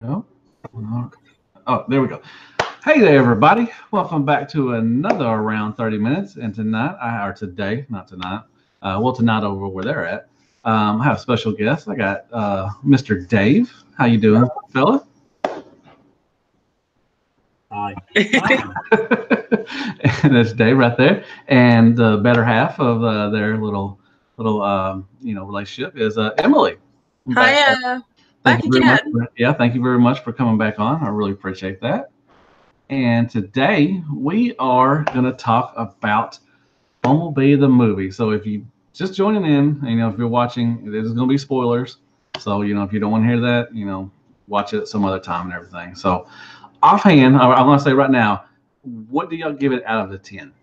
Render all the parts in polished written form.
Oh, oh, there we go. Hey there, everybody. Welcome back to another Around 30 Minutes. And tonight, or today, not tonight, well, tonight over where they're at, I have a special guest. I got Mr. Dave. How you doing, fella? Hi. And that's Dave right there. And the better half of their little relationship is Emily. Hiya. Thank Back you very much. again. Thank you very much for coming back on. I really appreciate that. And today we are going to talk about Bumblebee the movie. So if you just joining in, if you're watching, there's going to be spoilers. So if you don't want to hear that, watch it some other time and everything. So offhand, I want to say right now, what do y'all give it out of the 10?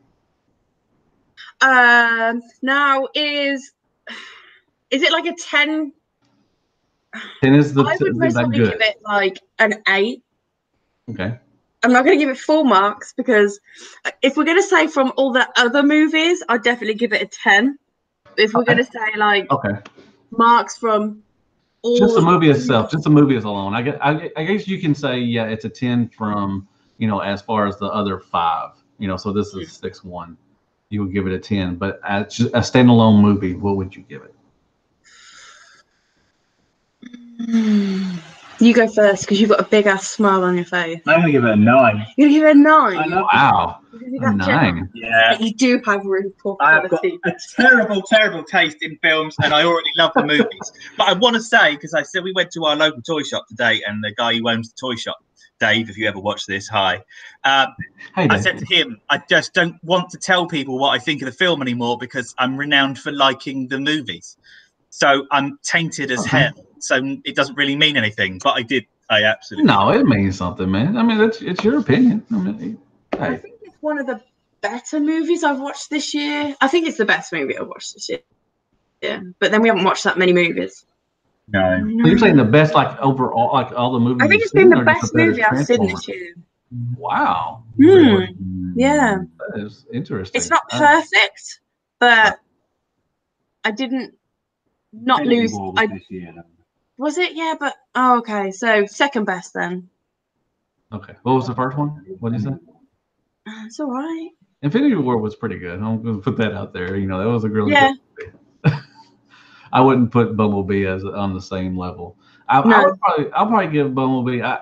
Now is it like a 10? 10 is I would most probably give it like an 8. Okay. I'm not going to give it full marks because if we're going to say from all the other movies, I'd definitely give it a 10. If we're going to say like marks from all just the movie itself, just the movie is alone. I guess you can say it's a 10 from as far as the other 5. So this is 6-1. You would give it a 10, but as just a standalone movie, what would you give it? You go first because you've got a big ass smile on your face. I'm gonna give it a 9. You're gonna give it a 9? Wow, a 9. Yeah. You do have really poor I've got quality. a terrible taste in films, and I already love the movies. But I want to say, because I said we went to our local toy shop today, and the guy who owns the toy shop, Dave, if you ever watch this, hi. Hey, I said to him, I just don't want to tell people what I think of the film anymore because I'm renowned for liking the movies. So I'm tainted as hell. So it doesn't really mean anything. But I absolutely. No, it means something, man. I mean, it's your opinion. I mean, I think it's one of the better movies I've watched this year. I think it's the best movie I've watched this year. Yeah, but then we haven't watched that many movies. No. So you're saying the best, like overall, like all the movies? I think it's been the best movie I've seen this year. Wow. Really? Yeah. That is interesting. It's not perfect, but I didn't not lose. This year, Was it? Yeah, but okay. So second best then. Okay. What was the first one? What did you say? It's all right. Infinity War was pretty good. I'm going to put that out there. That was a really good movie. I wouldn't put Bumblebee as on the same level. I'll probably give Bumblebee. I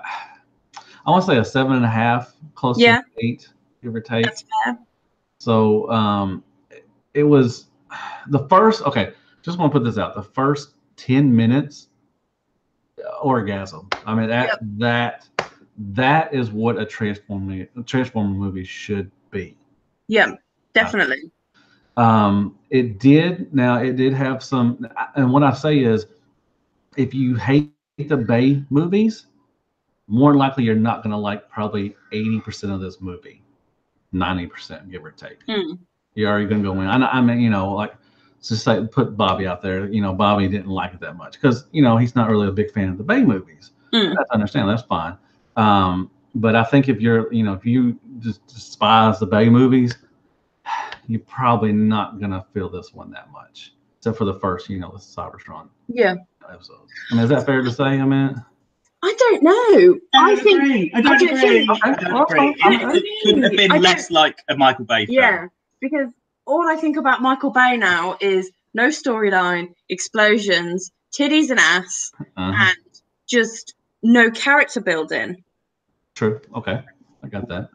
want to say a 7.5, close to 8, give or take. That's fair. So it was the first. Okay, just want to put this out. The first 10 minutes, orgasm. I mean that is what a Transformer movie should be. Yeah, definitely. It did have some, and what I say is, if you hate the Bay movies, more than likely you're not going to like probably 80% of this movie, 90%, give or take. You're already going to go in. I mean, like, just say put Bobby out there. Bobby didn't like it that much because he's not really a big fan of the Bay movies. That's understand. That's fine. But I think if you just despise the Bay movies, you're probably not gonna feel this one that much, except for the first, the Cybertron episodes. I mean, is that fair to say? I mean, I don't know. I don't agree. It couldn't have been less like a Michael Bay film. Yeah, because all I think about Michael Bay now is no storyline, explosions, titties and ass, and just no character building. True. Okay, I got that.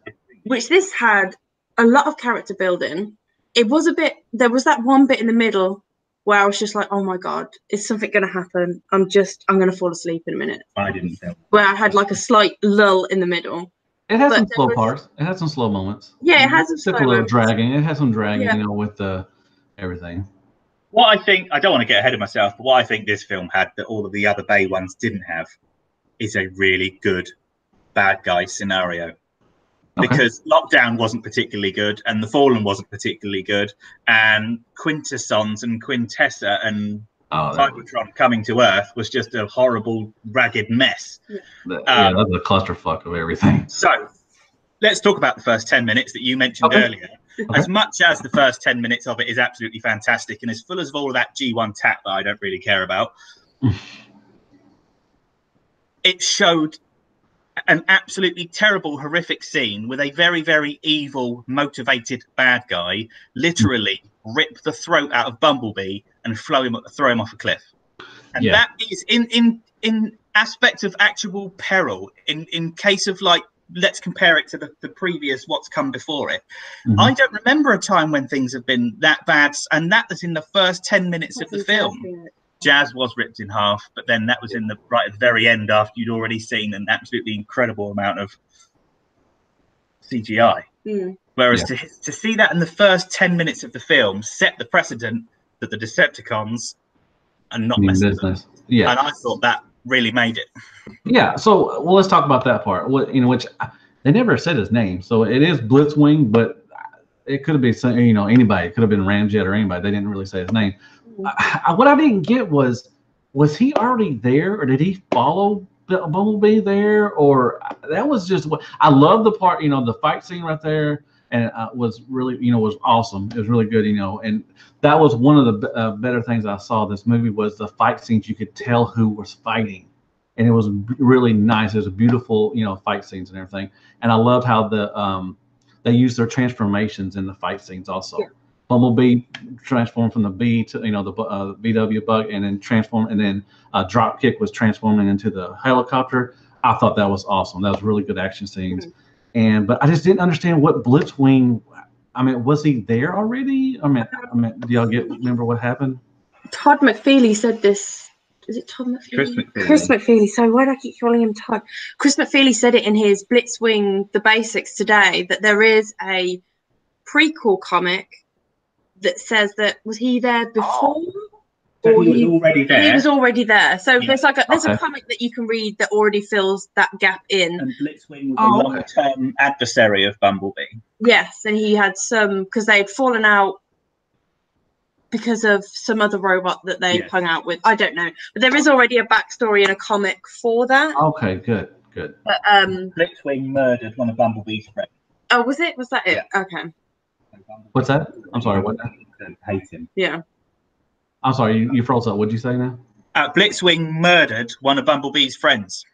Which this had a lot of character building. It was there was that one bit in the middle where I was just like, oh my God, is something going to happen? I'm going to fall asleep in a minute. I didn't feel. Where I had like a slight lull in the middle. It had some slow parts. It had some slow moments. Yeah, it has some slow moments. A little dragging. It had some dragging, with the everything. What I think, I don't want to get ahead of myself, but what I think this film had that all of the other Bay ones didn't have is a really good bad guy scenario. Because Lockdown wasn't particularly good, and The Fallen wasn't particularly good, and Quintessons and Quintessa and Cybertron coming to Earth was just a horrible, ragged mess. That's a clusterfuck of everything. So, let's talk about the first 10 minutes that you mentioned earlier. As much as the first 10 minutes of it is absolutely fantastic and is full of all of that G1 tat that I don't really care about, it showed an absolutely terrible, horrific scene with a very, very evil, motivated bad guy literally rip the throat out of Bumblebee and throw him off a cliff. And that is in aspects of actual peril. In case of like, let's compare it to the previous what's come before it. I don't remember a time when things have been that bad, and that was in the first 10 minutes of the film. Jazz was ripped in half, but then that was in the right at the very end after you'd already seen an absolutely incredible amount of CGI. Whereas to see that in the first 10 minutes of the film set the precedent that the Decepticons are not messing business. Yeah, and I thought that really made it. Yeah. So, well, let's talk about that part. What which they never said his name, so it is Blitzwing, but it could have been anybody. It could have been Ramjet or anybody. They didn't really say his name. What I didn't get was he already there, or did he follow Bumblebee there, or that was just what I love the part. The fight scene right there, and was really was awesome. It was really good, and that was one of the better things I saw this movie was the fight scenes. You could tell who was fighting, and it was really nice. It was a beautiful fight scenes and everything, and I loved how they used their transformations in the fight scenes also. Yeah. Bumblebee transformed from the bee to the VW bug, and then Dropkick was transforming into the helicopter. I thought that was awesome. That was really good action scenes. But I just didn't understand what Blitzwing. I mean, was he there already? I mean, do y'all remember what happened? Todd McFeely said this. Is it Todd McFeely? Chris McFeely. So why do I keep calling him Todd? Chris McFeely said it in his Blitzwing: The Basics today that there is a prequel comic that says that was he there before? So he was already there. He was already there. So there's a comic that you can read that already fills that gap in. And Blitzwing was a long-term adversary of Bumblebee. Yes, and he had some because they had fallen out because of some other robot that they hung out with. I don't know, but there is already a backstory in a comic for that. Okay, good. But, Blitzwing murdered one of Bumblebee's friends. Oh, was it? Was that it? Yeah. Okay. What's that? I'm sorry. What? Hate him. Yeah. I'm sorry. You froze up. What did you say now? Blitzwing murdered one of Bumblebee's friends.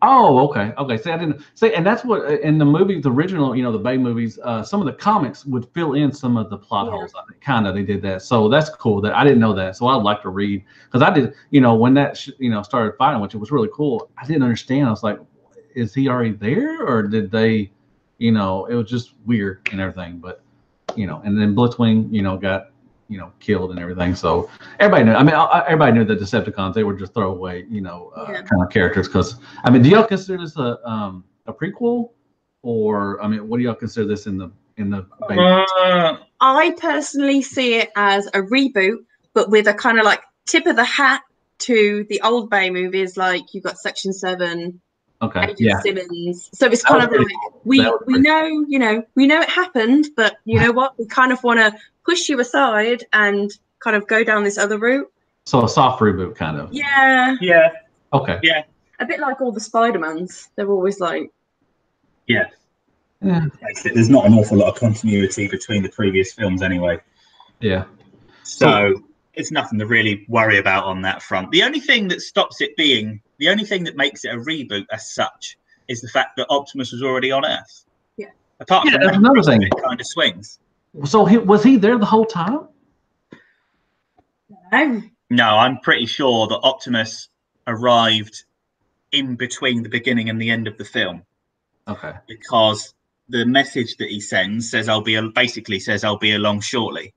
Oh, okay. See, I didn't say, and that's what in the movie, the original, the Bay movies, some of the comics would fill in some of the plot holes. I think they did that. So that's cool. That I didn't know that. So I'd like to read because I did. When that started fighting, which it was really cool. I didn't understand. I was like, is he already there, or did they? It was just weird and everything. But and then Blitzwing, got killed and everything. So everybody knew. I mean, everybody knew that Decepticons, they were just throwaway, kind of characters. Because do y'all consider this a prequel, or what do y'all consider this in the I personally see it as a reboot, but with a kind of like tip of the hat to the old Bay movies, like you've got Section 7. Okay. Agent Simmons. So it's kind of like we know it happened, but you know what? We kind of want to push you aside and kind of go down this other route. So a soft reboot, kind of. Yeah. Yeah. Okay. Yeah. A bit like all the Spider-Mans. They're always like. Yeah. There's not an awful lot of continuity between the previous films, anyway. Yeah. So it's nothing to really worry about on that front. The only thing that stops it being. The only thing that makes it a reboot as such is the fact that Optimus was already on Earth. Yeah. Apart from that's another thing. It kind of swings. So was he there the whole time? No, I'm pretty sure that Optimus arrived in between the beginning and the end of the film. Okay. Because the message that he sends says I'll be along shortly,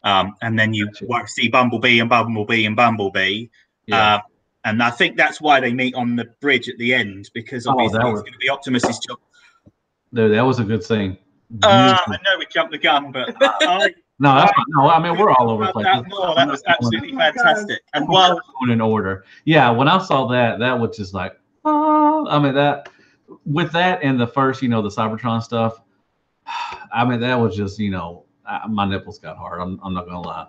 and then you see Bumblebee and Bumblebee and Bumblebee. Yeah. And I think that's why they meet on the bridge at the end, because obviously it's going to be Optimus's job. Dude, that was a good scene. I know we jumped the gun, but we're all over the place. That was absolutely fantastic. And while in order, when I saw that was just like, that with that and the first, the Cybertron stuff. That was just, my nipples got hard. I'm not gonna lie.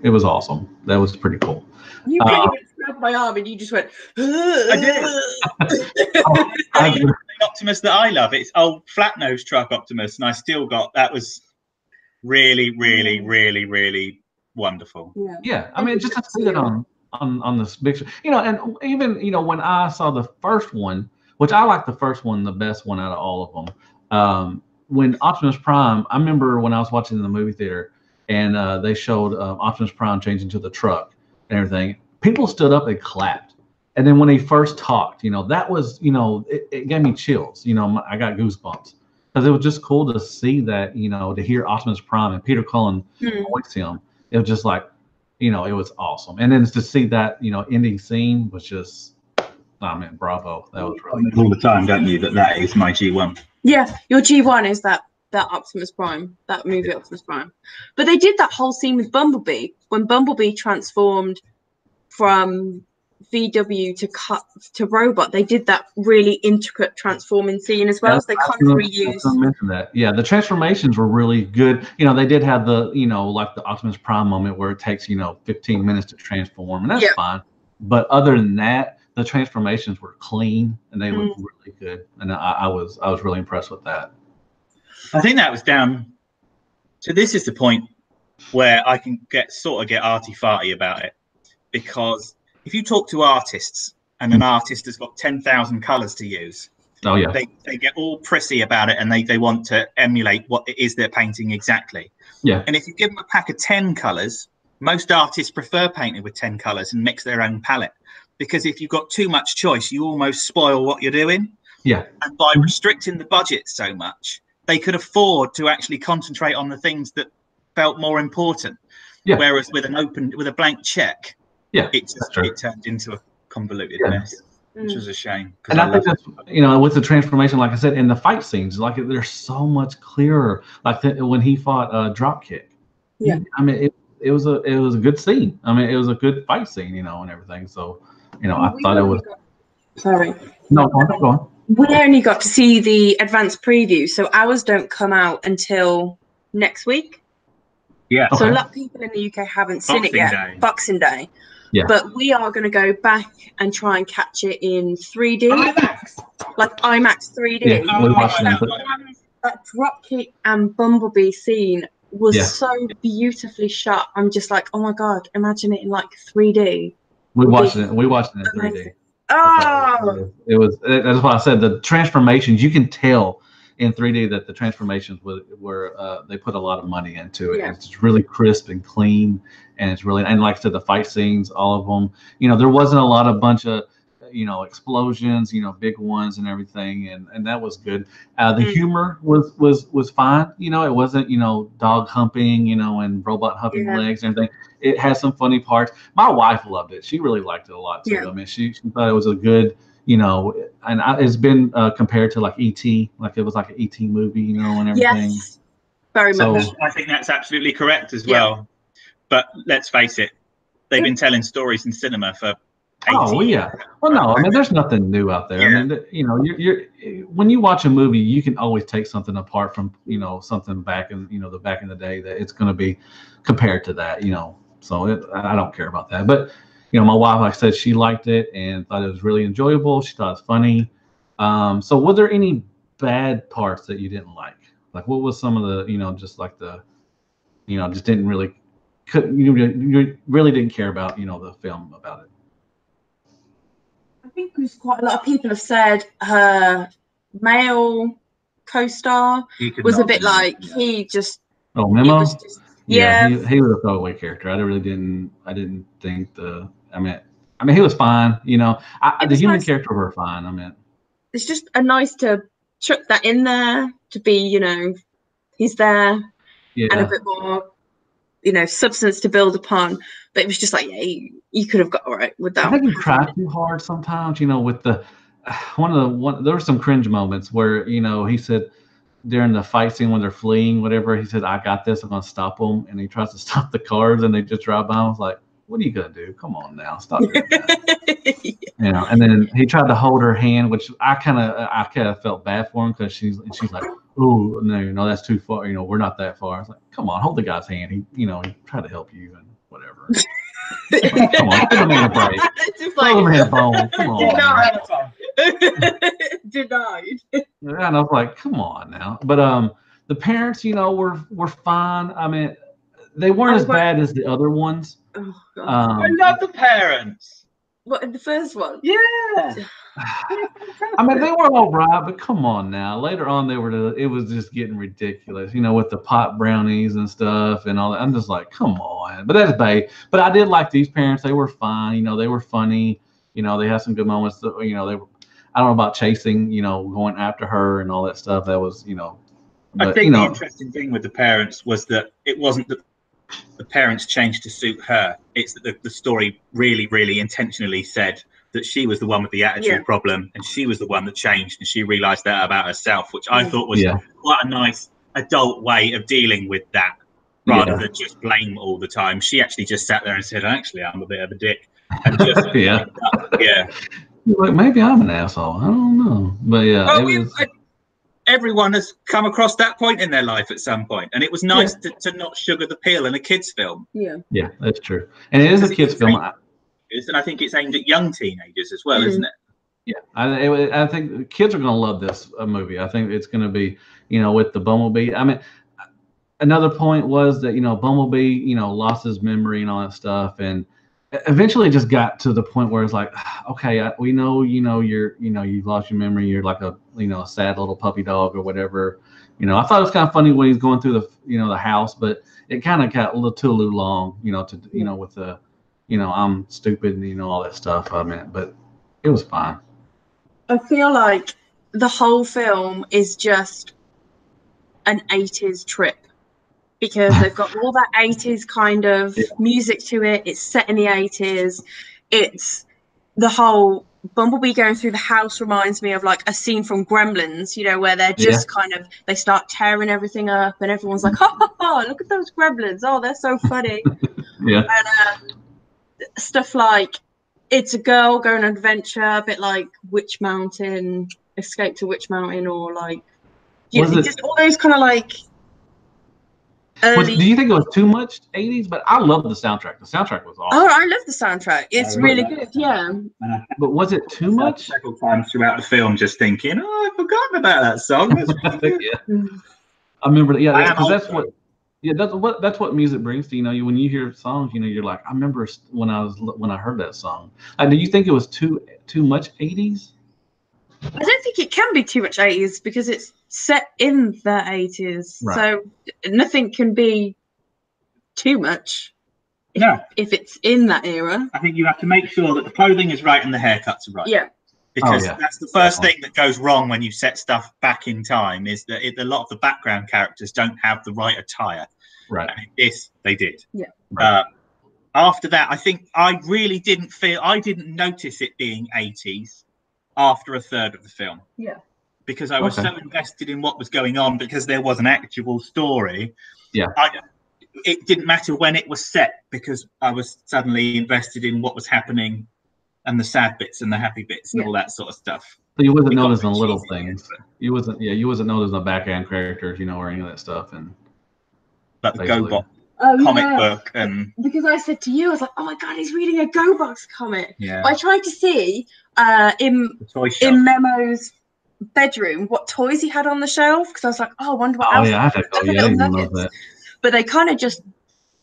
it was awesome. That was pretty cool. You grabbed my arm and you just went. I did. The Optimus that I love, it's old flat nose truck Optimus, and I still got that. Was really, really, really, really wonderful. Yeah. Just to see it on this picture, and even when I saw the first one, which I like the first one, the best one out of all of them. When Optimus Prime, I remember when I was watching in the movie theater, and they showed Optimus Prime changing to the truck and everything. People stood up and clapped. And then when he first talked, that was, it gave me chills. I got goosebumps because it was just cool to see that, to hear Optimus Prime and Peter Cullen voice him. It was just like, it was awesome. And then to see that, ending scene was just, bravo. That was really all the time, don't you? That is my G1. Yeah, your G1 is that Optimus Prime, that movie Optimus Prime. But they did that whole scene with Bumblebee when Bumblebee transformed from VW to robot. They did that really intricate transforming scene as well. So they kind of reused. I mentioned that. Yeah, the transformations were really good. They did have the like the Optimus Prime moment where it takes 15 minutes to transform, and that's fine. But other than that, the transformations were clean and they looked really good, and I was really impressed with that. I think that was down. So this is the point where I can get arty-farty about it, because if you talk to artists and an artist has got 10,000 colours to use, they get all prissy about it, and they want to emulate what it is they're painting exactly. Yeah. And if you give them a pack of 10 colours, most artists prefer painting with 10 colours and mix their own palette. Because if you've got too much choice, you almost spoil what you're doing. Yeah. And by restricting the budget so much, they could afford to actually concentrate on the things that felt more important. Yeah. Whereas with a blank check, it turned into a convoluted mess, which was a shame. And I think that's with the transformation, like I said, in the fight scenes, like they're so much clearer. Like when he fought Dropkick. Yeah. It was a good scene. It was a good fight scene, and everything. So. I thought it was. Sorry. No, go on. We only got to see the advanced preview, so ours don't come out until next week. Yeah. So a lot of people in the UK haven't seen it yet. Boxing Day. Yeah. But we are going to go back and try and catch it in 3D. Like IMAX 3D. Yeah, we're watching that Dropkick and Bumblebee scene was so beautifully shot. I'm just like, oh my God, imagine it in like 3D. We watched it in 3D. Oh, it was. That's why I said the transformations. You can tell in 3D that the transformations were they put a lot of money into it. Yeah. It's really crisp and clean, and it's really, and like I said, the fight scenes, all of them. There wasn't a lot of bunch of explosions, big ones and everything, and that was good. The humor was fine. It wasn't dog humping, and robot humping legs and everything. It had some funny parts. My wife loved it. She really liked it a lot too. Yeah. She thought it was a good, and it's been compared to like E.T., like it was like an E.T. movie, and everything. Yes, very much. I think that's absolutely correct as well. But let's face it, they've been telling stories in cinema for 80 years. Well, no, there's nothing new out there. You're when you watch a movie, you can always take something apart from something back in back in the day that it's going to be compared to that. So I don't care about that. But my wife, like I said, she liked it and thought it was really enjoyable. She thought it was funny. So were there any bad parts that you didn't like? Like what was some of the just like the just didn't really you really didn't care about the film about it? I think there's quite a lot of people have said her male co-star was a bit like he just. Oh, Memo. Yeah, he was a throwaway character. I didn't think he was fine. The human character were fine. It's just a nice to chuck that in there to be, he's there and a bit more, substance to build upon. But it was just like, you could have got all right with that. I think you try too hard sometimes. With the there were some cringe moments where he said during the fight scene when they're fleeing, whatever, he said, "I got this. I'm gonna stop them," and he tries to stop the cars, and they just drive by. I was like, "What are you gonna do? Come on now, stop doing that." And then he tried to hold her hand, which I kind of felt bad for him because she's like, "Oh no, that's too far. We're not that far." I was like, "Come on, hold the guy's hand. He tried to help you and whatever." Come on, give the man a break. Just like, throw the man a bone. Come on. Denied. Yeah, and I was like, come on now. But the parents, were fine. They weren't as bad as the other ones. Oh, God. I love the parents. What, in the first one? Yeah. I mean, they were all right, but come on now. Later on, it was just getting ridiculous, with the pot brownies and stuff and all that. I'm just like, come on. But that's bae. But I did like these parents. They were fine. They were funny. They had some good moments. They were, I don't know about chasing, going after her and all that stuff. That was, But, I think the interesting thing with the parents was that it wasn't that the parents changed to suit her. It's that the story really, really intentionally said that she was the one with the attitude problem, and she was the one that changed, and she realised that about herself, which I thought was quite a nice adult way of dealing with that, rather than just blame all the time. She actually just sat there and said, "Actually, I'm a bit of a dick," and just Like, maybe I'm an asshole. I don't know, but everyone has come across that point in their life at some point, and it was nice to not sugar the pill in a kids' film. Yeah, that's true, and it is a kids' film. And I think it's aimed at young teenagers as well, isn't it? Yeah, I think kids are going to love this movie. I think it's going to be, with the Bumblebee. I mean, another point was that Bumblebee, lost his memory and all that stuff, and eventually it just got to the point where it's like, okay, we know, you've lost your memory. You're like a, a sad little puppy dog or whatever. I thought it was kind of funny when he's going through the, the house, but it kind of got a little too long, with the, I'm stupid and, all that stuff. I mean, but it was fine. I feel like the whole film is just an 80s trip, because they've got all that 80s kind of music to it. It's set in the 80s. It's the whole Bumblebee going through the house reminds me of like a scene from Gremlins, where they're just kind of, they start tearing everything up and everyone's like, ha ha ha, look at those Gremlins. Oh, they're so funny. And stuff like It's a Girl Going on an Adventure, a bit like Witch Mountain, Escape to Witch Mountain, or like, just all those kind of like early... Do you think it was too much 80s? But I love the soundtrack. The soundtrack was awesome. Oh, I love the soundtrack. It's really good, But was it too much? Several times throughout the film, just thinking, oh, I've forgotten about that song. That's really good. I remember, because that's what music brings to you. When you hear songs, you're like, I remember when I heard that song. Do you think it was too much 80s? I don't think it can be too much 80s because it's set in the 80s, so nothing can be too much. If it's in that era, I think you have to make sure that the clothing is right and the haircuts are right. Yeah. Because that's the first thing that goes wrong when you set stuff back in time, is that a lot of the background characters don't have the right attire. Right. And this, they did. Yeah. After that, I think I didn't notice it being 80s after a third of the film. Yeah. Because I was so invested in what was going on, because there was an actual story. Yeah. It didn't matter when it was set, because I was suddenly invested in what was happening, and the sad bits and the happy bits and all that sort of stuff. So you wasn't noticing little things. You wasn't noticing the background characters, or any of that stuff, and like the GoBot comic book. And because I said to you, I was like, oh my god, he's reading a GoBox comic. Yeah. I tried to see in Memo's bedroom what toys he had on the shelf, because I was like, oh, I wonder what else. I didn't know that. But they kind of just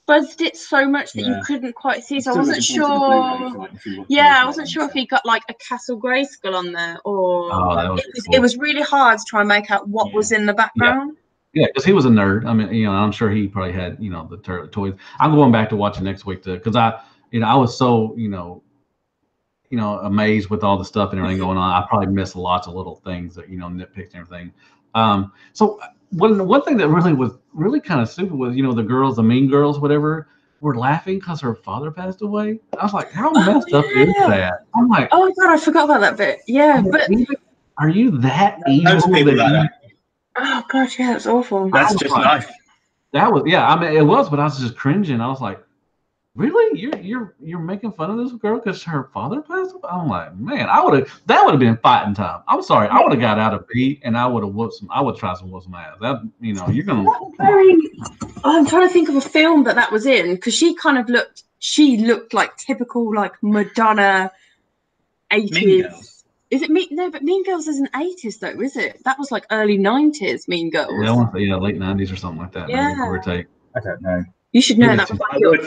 buzzed it so much that you couldn't quite see, so I wasn't sure. I wasn't sure if he got like a Castle Grayskull on there, or it was really hard to try and make out what was in the background. Yeah, because he was a nerd. I mean, I'm sure he probably had, the toys. I'm going back to watch it next week because I was so, amazed with all the stuff and everything going on. I probably missed lots of little things that, nitpicked and everything. So one thing that was really kind of stupid was, the girls, the mean girls, whatever, were laughing because her father passed away. I was like, how messed up is that? I'm like, oh my god, I forgot about that bit. Yeah, but are you that evil? Oh god, yeah, that's awful. That's just life. That was, I mean, it was, but I was just cringing. I was like, really? You're making fun of this girl because her father passed away? I'm like, man, that would have been fighting time. I'm sorry, I would have got out of beat and I would have tried some whoop some ass. That, you're gonna. I'm trying to think of a film that was in, because she looked like typical like Madonna 80s. Is it Mean? No, but Mean Girls isn't 80s though, is it? That was like early 90s. Mean Girls. Yeah, I want to say late 90s or something like that. Yeah. Maybe, give or take. I don't know. You should know that.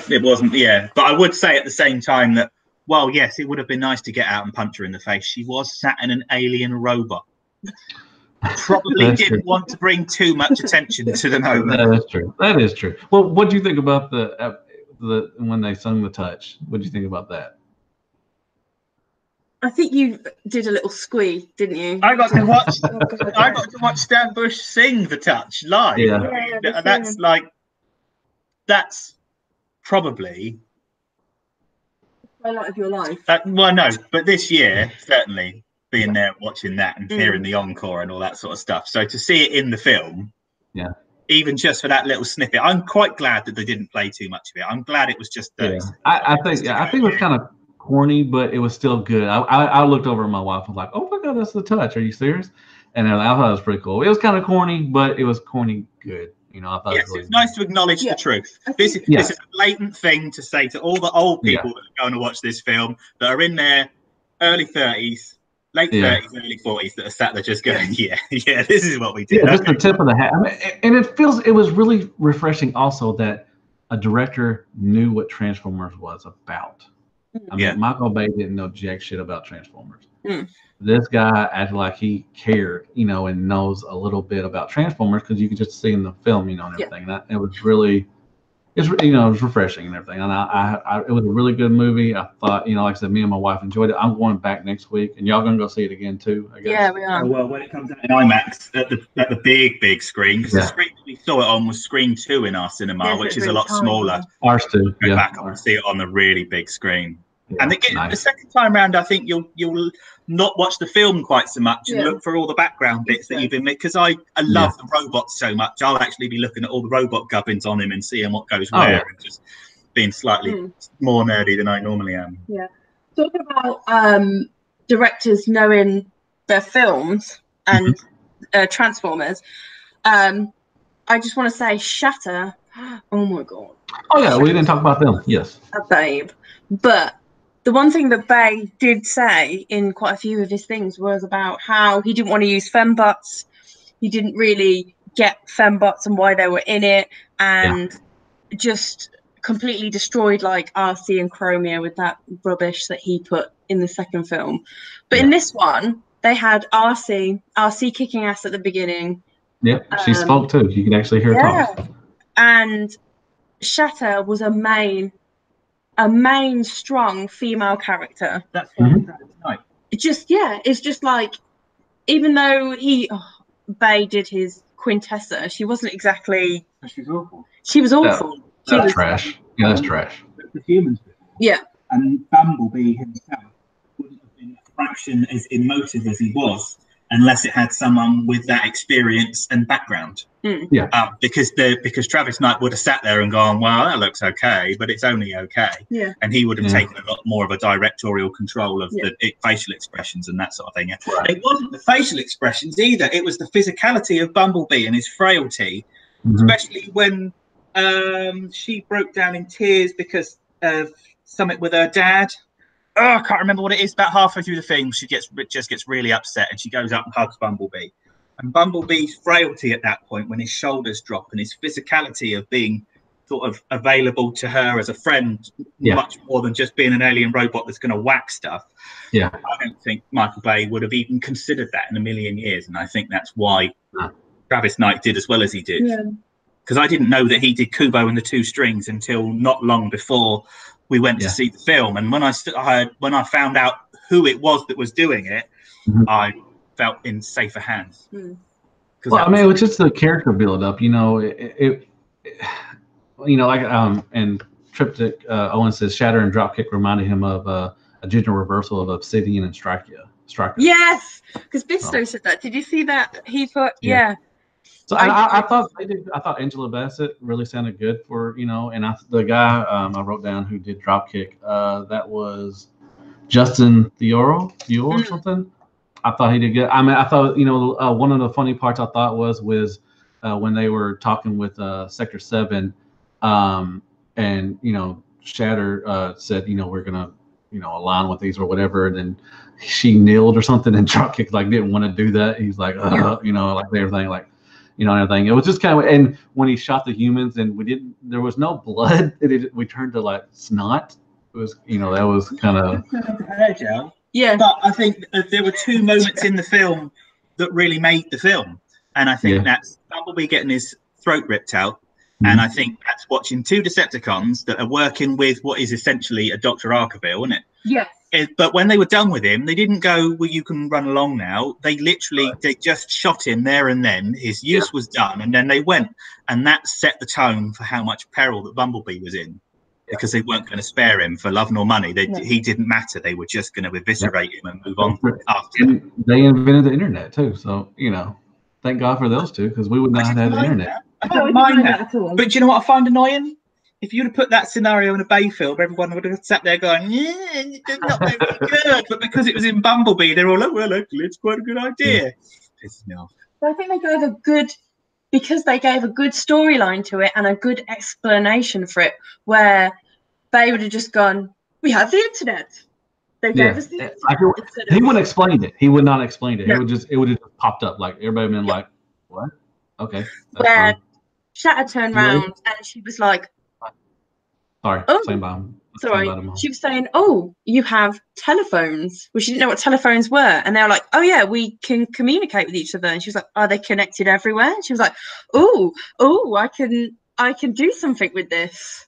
It wasn't. Yeah, but I would say at the same time that while yes, it would have been nice to get out and punch her in the face, she was sat in an alien robot. Probably didn't want to bring too much attention to the moment. That is true. That is true. Well, what do you think about the when they sung the touch? What do you think about that? I think you did a little squee, didn't you? I got to watch. I got to watch Stan Bush sing the touch live. Yeah. That's probably highlight of your life. Well, no, but this year certainly being there watching that and hearing the encore and all that sort of stuff. So to see it in the film, even just for that little snippet, I'm quite glad that they didn't play too much of it. I'm glad it was just 30 seconds. I think it was kind of corny, but it was still good. I looked over at my wife and was like, "Oh my God, that's the touch. Are you serious?" And I thought it was pretty cool. It was kind of corny, but it was corny good. You know, I thought it's nice to acknowledge the truth. This is a blatant thing to say to all the old people that are going to watch this film that are in their early 30s, late 30s, early 40s that are sat there just going, this is what we did. Yeah, just the tip of the hat. I mean, and it was really refreshing also that a director knew what Transformers was about. I mean, Michael Bay didn't know jack shit about Transformers. This guy acted like he cared, you know, and knows a little bit about Transformers because you could just see in the film, you know, and everything. And it was really, it was refreshing and everything. And it was a really good movie. I thought, you know, like I said, me and my wife enjoyed it. I'm going back next week, and y'all gonna go see it again too, I guess. Yeah, we are. Well, when it comes out in IMAX at the big screen, because the screen that we saw it on was Screen 2 in our cinema, which is a lot smaller. Ours too. Go back and see it on the really big screen. And the second time round, I think you'll not watch the film quite so much and look for all the background bits that you've been made. Because I love the robots so much, I'll actually be looking at all the robot gubbins on him and seeing what goes where, and just being slightly more nerdy than I normally am. Yeah. Talking about directors knowing their films and Transformers, I just want to say Shatter. Oh my God. Oh yeah, we didn't talk about them. Yes. A babe, but. The one thing that Bay did say in quite a few of his things was about how he didn't want to use fembots. He didn't really get fembots and why they were in it, and just completely destroyed like RC and Chromia with that rubbish that he put in the second film. But in this one, they had RC kicking ass at the beginning. Yeah, she spoke too. You can actually hear her talk. And Shatter was a main strong female character. That's what it's just like, even though Bay did his Quintessa, she wasn't exactly. She was awful. She was awful. That's trash. Yeah, that's trash. The humans. Yeah. And Bumblebee himself wouldn't have been a fraction as emotive as he was unless it had someone with that experience and background. Because Travis Knight would have sat there and gone, well, that looks okay, but it's only okay. Yeah. And he would have taken a lot more of a directorial control of the facial expressions and that sort of thing. Right. It wasn't the facial expressions either. It was the physicality of Bumblebee and his frailty, especially when she broke down in tears because of something with her dad. Oh, I can't remember what it is. About halfway through the film, she just gets really upset and she goes up and hugs Bumblebee. And Bumblebee's frailty at that point, when his shoulders drop, and his physicality of being sort of available to her as a friend, much more than just being an alien robot that's going to whack stuff. Yeah, I don't think Michael Bay would have even considered that in a million years. And I think that's why Travis Knight did as well as he did. Because I didn't know that he did Kubo and the Two Strings until not long before we went to see the film. And when I found out who it was that was doing it, I felt in safer hands. Well, I mean, it was just the character build up, you know. It you know, like and Triptych Owen says Shatter and Dropkick reminded him of a gender reversal of Obsidian and Striker. Yes, because Bisto said that. Did you see that? He put So I thought Angela Bassett really sounded good for, you know, and the guy I wrote down who did Dropkick, that was Justin Theroux or something. I thought he did good. I mean, I thought, you know, one of the funny parts I thought was when they were talking with Sector 7, and, you know, Shatter said, you know, we're gonna, you know, align with these or whatever, and then she kneeled or something, and Dropkick like didn't want to do that. He's like, you know, like everything, like. You know, and everything. It was just kind of, and when he shot the humans, and there was no blood. We turned to like snot, was, you know, that was kind of. Yeah. But I think there were two moments in the film that really made the film, and I think that's Bumblebee getting his throat ripped out, and I think that's watching two Decepticons that are working with what is essentially a Dr. Arkeville, isn't it? Yes. But when they were done with him, they didn't go, well, you can run along now. They literally, they just shot him there and then. His use was done, and then they went. And that set the tone for how much peril that Bumblebee was in, because they weren't going to spare him for love nor money. He didn't matter. They were just going to eviscerate him and move on after. And they invented the internet, too. So, you know, thank God for those two, because we would not have had the internet. I don't mind that. But do you know what I find annoying? If you'd have put that scenario in a Bay film, everyone would have sat there going, yeah, it's not very good. But because it was in Bumblebee, they're all like, well, actually, it's quite a good idea. Pisses me off. I think they gave a good, because they gave a good storyline to it and a good explanation for it, where they would have just gone, we have the internet. They gave us the internet. He wouldn't explain it. He would not explain it. No. It would have just popped up. Like, everybody would have been like, what? Okay. Where Shatter turned around and she was like, sorry, she was saying, oh, you have telephones. Well, she didn't know what telephones were. And they were like, oh, yeah, we can communicate with each other. And she was like, are they connected everywhere? And she was like, oh, I can do something with this.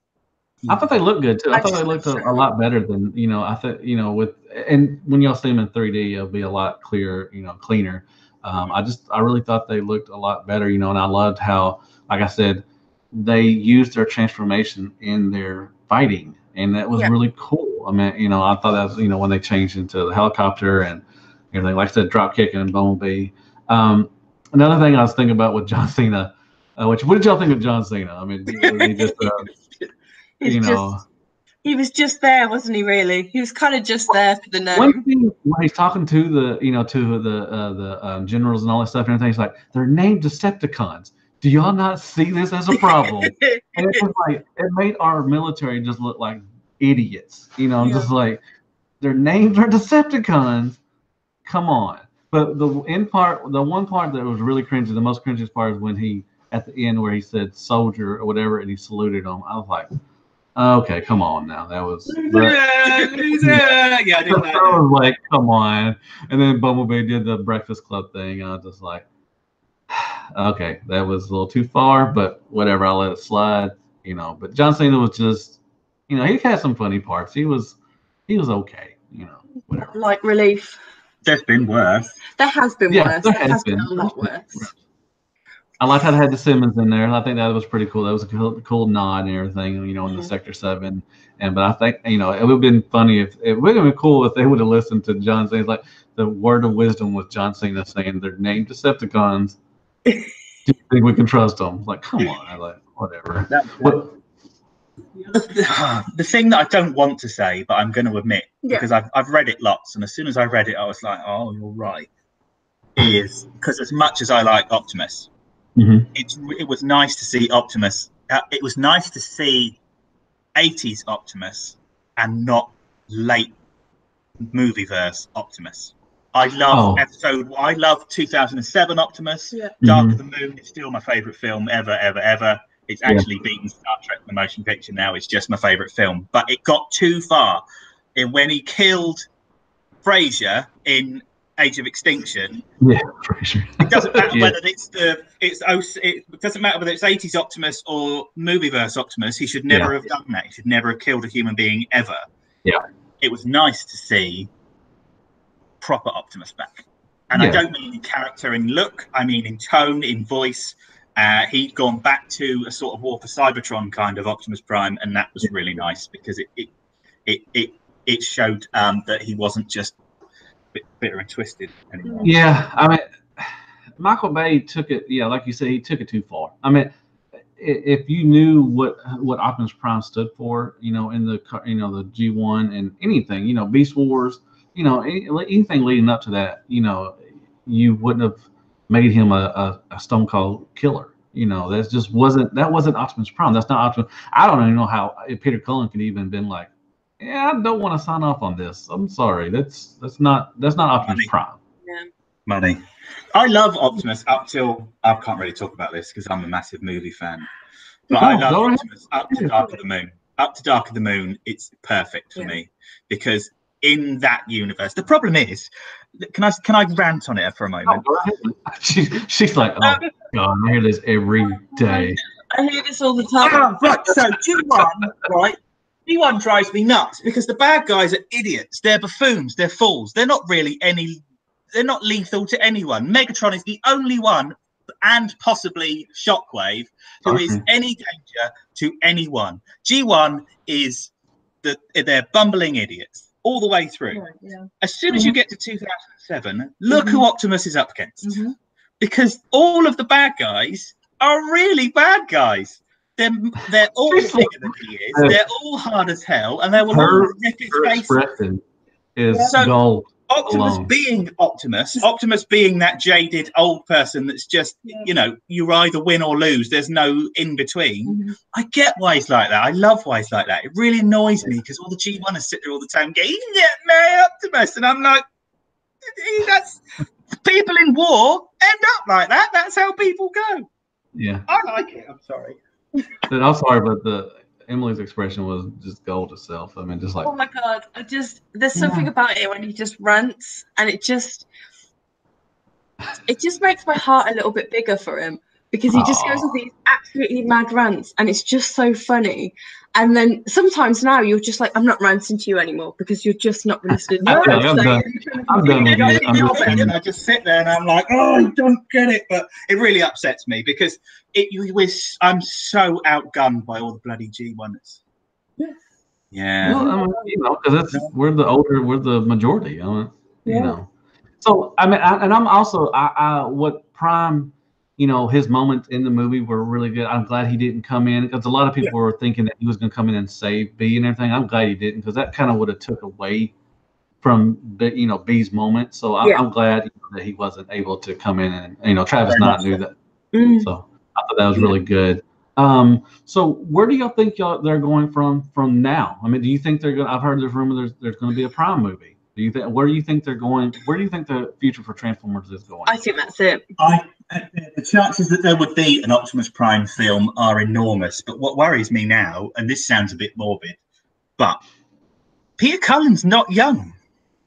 I thought they looked good, too. I thought they looked a lot better than, you know, I thought, you know, and when y'all see them in 3D, it'll be a lot clearer, you know, cleaner. I really thought they looked a lot better, you know, and I loved how, like I said, they used their transformation in their fighting, and that was really cool. I mean, you know, I thought that was, you know, when they changed into the helicopter and everything, like I said, drop kick and Bumblebee. Another thing I was thinking about with John Cena, what did y'all think of John Cena? I mean, he just, you know. He was just there, wasn't he, really? He was kind of just there for the name. One thing, when he's talking to the generals and all that stuff and everything, he's like, they're named Decepticons. Do y'all not see this as a problem? And it was like, it made our military just look like idiots. You know, just like, their names are Decepticons. Come on. But the one part that was really cringy, the most cringiest part is when he, at the end where he said soldier or whatever, and he saluted him. I was like, okay, come on now. That was... I was like, come on. And then Bumblebee did the Breakfast Club thing. And I was just like, okay, that was a little too far, but whatever, I'll let it slide, you know. But John Cena was just, you know, he had some funny parts. He was okay, you know, whatever. Like relief. There's been worse. There has been worse. There has been a lot worse. I like how they had the Simmons in there. I think that was pretty cool. That was a cool nod and everything, you know, in the Sector 7. But I think, you know, it would have been funny it would have been cool if they would have listened to John Cena. Like the word of wisdom with John Cena saying they're named Decepticons. Do you think we can trust them? Like, come on. I like, whatever. The thing that I don't want to say, but I'm going to admit, because I've read it lots, and as soon as I read it, I was like, oh, you're right, is because as much as I like Optimus, it was nice to see Optimus. It was nice to see 80s Optimus and not late movieverse Optimus. I love 2007 Optimus. Dark of the Moon is still my favorite film ever. It's actually beaten Star Trek the motion picture now. It's just my favorite film. But it got too far in when he killed Frasier in Age of Extinction. Yeah, Frasier. It doesn't matter whether it doesn't matter whether it's 80s Optimus or movieverse Optimus. He should never have done that. He should never have killed a human being ever. Yeah. It was nice to see proper Optimus back, and I don't mean in character and look, I mean in tone, in voice. He'd gone back to a sort of War for Cybertron kind of Optimus Prime, and that was really nice because it showed that he wasn't just bitter and twisted anymore. Yeah, I mean, Michael Bay took it. Yeah, like you said, he took it too far. I mean, if you knew what Optimus Prime stood for, you know, in the the G1 and anything, you know, Beast Wars. You know, anything leading up to that, you know, you wouldn't have made him a Stone Cold Killer. You know, that wasn't Optimus Prime. That's not Optimus. I don't even know how Peter Cullen could even been like, yeah, I don't want to sign off on this. I'm sorry, that's not Optimus Prime. Yeah. Money. I love Optimus up till I can't really talk about this because I'm a massive movie fan. But I love Optimus up to Dark of the Moon. Up to Dark of the Moon, it's perfect for me because in that universe, the problem is, can I rant on it for a moment? She's like, oh God, I hear this every day. I hear this all the time. Right, so G1, right? G1 drives me nuts because the bad guys are idiots. They're buffoons. They're fools. They're not really they're not lethal to anyone. Megatron is the only one, and possibly Shockwave, who is any danger to anyone. G1 is they're bumbling idiots all the way through. Right, yeah. As soon as you get to 2007, look who Optimus is up against. Because all of the bad guys are really bad guys. They're all bigger than he is. They're all hard as hell, and they will all rip his face. Is gold. Optimus being Optimus being that jaded old person that's just, you know, you either win or lose. There's no in between. I get why he's like that. I love why he's like that. It really annoys me because all the G1ers sit there all the time going, "Get me, Optimus," and I'm like, that's people in war end up like that. That's how people go. Yeah, I like it. I'm sorry. I'm sorry, but Emily's expression was just gold itself. I mean, just like, oh my God, there's something about it when he just rants, and it just makes my heart a little bit bigger for him because he just goes with these absolutely mad rants, and it's just so funny. And then sometimes now you're just like, I'm not ranting to you anymore because you're just not listening. I'm done with you. And I just sit there and I'm like, oh, I don't get it. But it really upsets me because I'm so outgunned by all the bloody G1s. Yeah. Well, I mean, you know, because we're the majority. You know. So I mean, I'm also what Prime. You know, his moments in the movie were really good. I'm glad he didn't come in because a lot of people were thinking that he was going to come in and save B and everything. I'm glad he didn't because that kind of would have took away from B's moment. So I'm glad that he wasn't able to come in and Travis Knight knew that. So I thought that was really good. So where do y'all think they're going from now? I mean, do you think they're going? I've heard there's rumor there's going to be a Prime movie. Where do you think they're going? Where do you think the future for Transformers is going? I think that's it. The chances that there would be an Optimus Prime film are enormous. But what worries me now, and this sounds a bit morbid, but Peter Cullen's not young.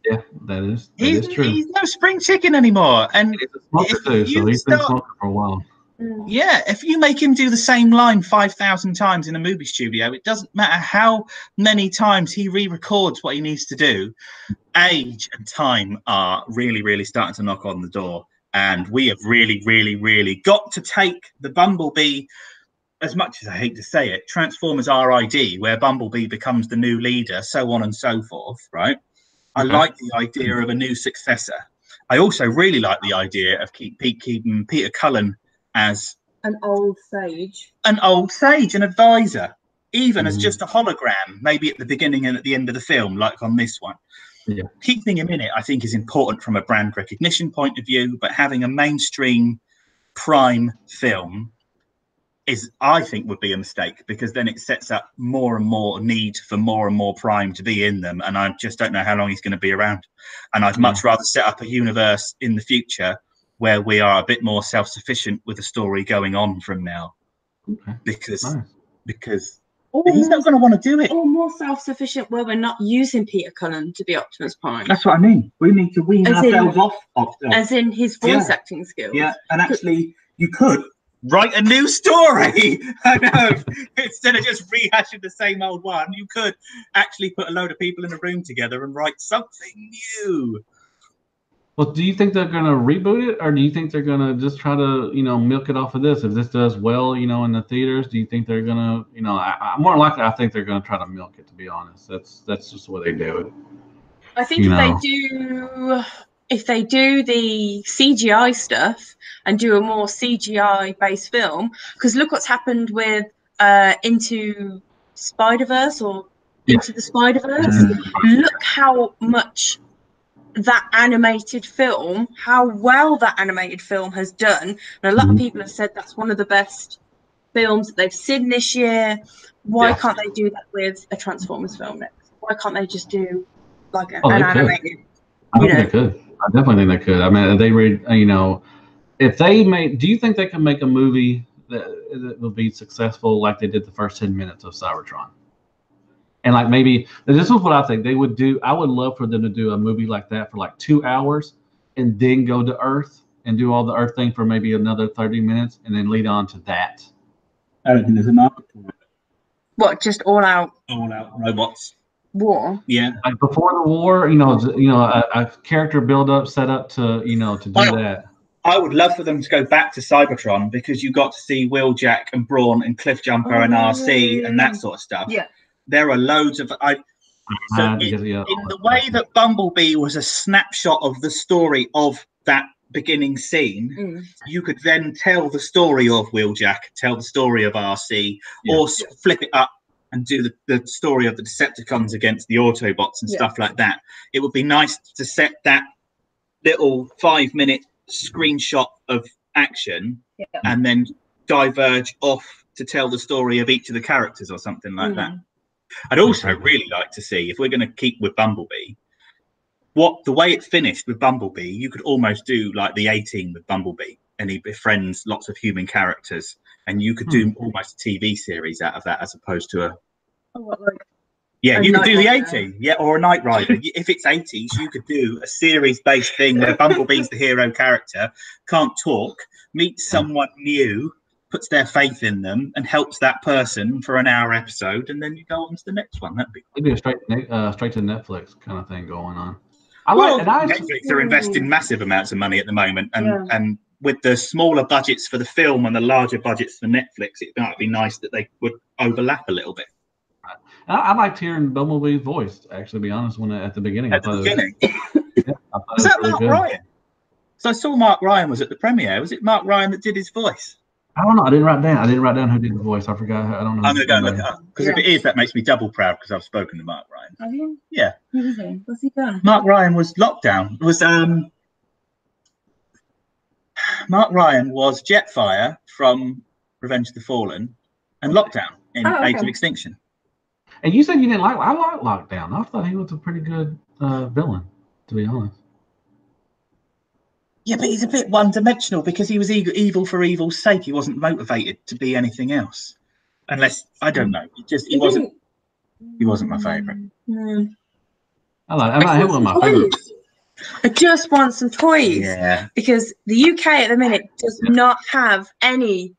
Yeah, that is true. He's no spring chicken anymore. And he's a smoker too, so he's been smoking for a while. Yeah, if you make him do the same line 5,000 times in a movie studio, it doesn't matter how many times he re-records what he needs to do. Age and time are really, really starting to knock on the door. And we have really, really, really got to take the Bumblebee, as much as I hate to say it, Transformers RID, where Bumblebee becomes the new leader, so on and so forth, right? I like the idea of a new successor. I also really like the idea of keeping Peter Cullen as an old sage, an advisor, even as just a hologram, maybe at the beginning and at the end of the film, like on this one. Yeah. Keeping him in it, I think, is important from a brand recognition point of view, but having a mainstream Prime film I think would be a mistake because then it sets up more and more need for more and more Prime to be in them, and I just don't know how long he's going to be around. And I'd much rather set up a universe in the future where we are a bit more self-sufficient with a story going on from now, because he's not going to want to do it. Or more self-sufficient where we're not using Peter Cullen to be Optimus Prime. That's what I mean. We need to wean ourselves off Optimus. As in his voice acting skills. Yeah, and actually you could write a new story. I know. Instead of just rehashing the same old one, you could actually put a load of people in a room together and write something new. Well, do you think they're going to reboot it, or do you think they're going to just try to, milk it off of this? If this does well, in the theaters, do you think they're going to, more likely, I think they're going to try to milk it, to be honest. That's just the way they do it. I think if they do the CGI stuff and do a more CGI-based film, because look what's happened with Into Spider-Verse or Into the Spider-Verse. Look how much that animated film, how well that animated film has done. And a lot of people have said that's one of the best films that they've seen this year. Why can't they do that with a Transformers film next? Why can't they just do like an animated? I think they could. I definitely think they could. I mean, if they make, do you think they can make a movie that will be successful like they did the first 10 minutes of Cybertron? And like maybe this is what I think they would do. I would love for them to do a movie like that for like 2 hours, and then go to Earth and do all the Earth thing for maybe another 30 minutes, and then lead on to that. I don't think there's a market for it. What, just all out robots? War? Yeah. Like before the war, a character build up, set up to do that. I would love for them to go back to Cybertron, because you got to see Wheeljack and Brawn and Cliffjumper and RC and that sort of stuff. Yeah. There are loads of in the way that Bumblebee was a snapshot of the story of that beginning scene, you could then tell the story of Wheeljack, tell the story of RC, or flip it up and do the story of the Decepticons against the Autobots and stuff like that. It would be nice to set that little 5-minute screenshot of action and then diverge off to tell the story of each of the characters or something like that. I'd also really like to see, if we're going to keep with Bumblebee, the way it finished with Bumblebee, you could almost do like the A-Team with Bumblebee, and he befriends lots of human characters, and you could do almost a TV series out of that, as opposed to you could do the A-Team, or a Knight Rider. If it's 80s, you could do a series-based thing where Bumblebee's the hero character, can't talk, meets someone new, puts their faith in them, and helps that person for an hour episode, and then you go on to the next one. That'd be cool. Maybe a straight to Netflix kind of thing going on. Netflix are investing massive amounts of money at the moment, and with the smaller budgets for the film and the larger budgets for Netflix, it might be nice that they would overlap a little bit. I liked hearing Bumblebee's voice, actually, to be honest, at the beginning. Was that Mark Ryan? So I saw Mark Ryan was at the premiere. Was it Mark Ryan that did his voice? I don't know. I didn't write down who did the voice. I forgot. I don't know. I'm going to go and look it up. Because if it is, that makes me double proud, because I've spoken to Mark Ryan. Have you? Yeah. Who is he? What's he done? Mark Ryan was Lockdown. Mark Ryan was Jetfire from Revenge of the Fallen and Lockdown in Age of Extinction. And you said you didn't like. I like Lockdown. I thought he was a pretty good villain, to be honest. Yeah, but he's a bit one-dimensional, because he was evil for evil's sake. He wasn't motivated to be anything else, unless I don't know. He wasn't my favourite. No. I like him. One of my favorites. I just want some toys. Yeah. Because the UK at the minute does not have any